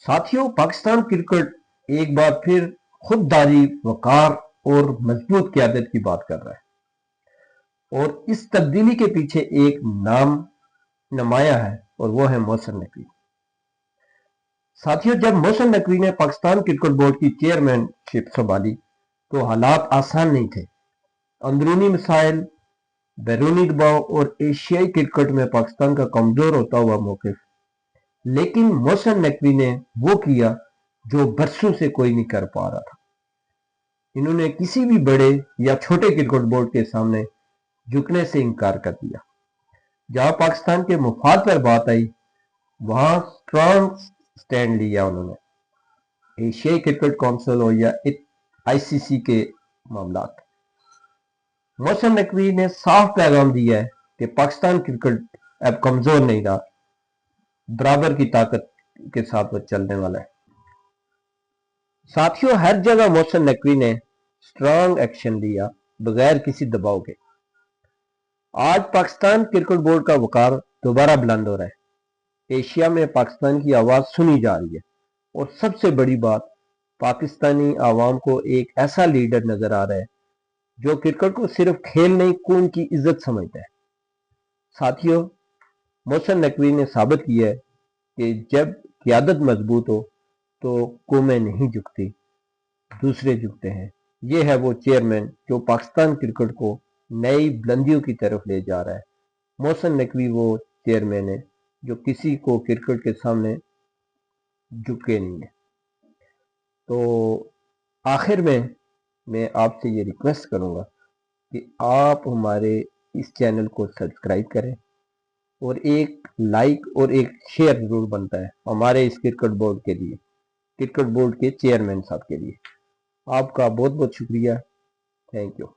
साथियों, पाकिस्तान क्रिकेट एक बार फिर खुददारी, वकार और मजबूत क़यादत की बात कर रहा है और इस तब्दीली के पीछे एक नाम नमाया है और वो है मोहसिन नकवी। साथियों, जब मोहसिन नकवी ने पाकिस्तान क्रिकेट बोर्ड की चेयरमैनशिप संभाली तो हालात आसान नहीं थे। अंदरूनी मसाइल, बैरूनी दबाव और एशियाई क्रिकेट में पाकिस्तान का कमजोर होता हुआ मौक़िफ़, लेकिन मोहसिन नकवी ने वो किया जो बरसों से कोई नहीं कर पा रहा था। इन्होंने किसी भी बड़े या छोटे क्रिकेट बोर्ड के सामने झुकने से इनकार कर दिया। जहां पाकिस्तान के मुफाद पर बात आई, वहां स्ट्रांग स्टैंड लिया उन्होंने। एशियाई क्रिकेट काउंसिल हो या आईसीसी के मामलात, मोहसिन नकवी ने साफ पैगाम दिया है कि पाकिस्तान क्रिकेट अब कमजोर नहीं रहा, बराबर की ताकत के साथ वो चलने वाला है। साथियों, हर जगह मोहसिन नकवी ने स्ट्रांग एक्शन लिया बगैर किसी दबाव के। आज पाकिस्तान क्रिकेट बोर्ड का वकार दोबारा बुलंद हो रहा है। एशिया में पाकिस्तान की आवाज सुनी जा रही है और सबसे बड़ी बात, पाकिस्तानी आवाम को एक ऐसा लीडर नजर आ रहा है जो क्रिकेट को सिर्फ खेल नहीं, कौम की इज्जत समझता है। साथियों, मोहसिन नकवी ने साबित किया है कि जब क़यादत मजबूत हो तो कौमें नहीं झुकती, दूसरे झुकते हैं। ये है वो चेयरमैन जो पाकिस्तान क्रिकेट को नई बुलंदियों की तरफ ले जा रहा है। मोहसिन नकवी वो चेयरमैन है जो किसी को क्रिकेट के सामने झुके नहीं है। तो आखिर में मैं आपसे ये रिक्वेस्ट करूंगा कि आप हमारे इस चैनल को सब्सक्राइब करें और एक लाइक और एक शेयर जरूर बनता है हमारे इस क्रिकेट बोर्ड के लिए, क्रिकेट बोर्ड के चेयरमैन साहब के लिए। आपका बहुत बहुत शुक्रिया। Thank you.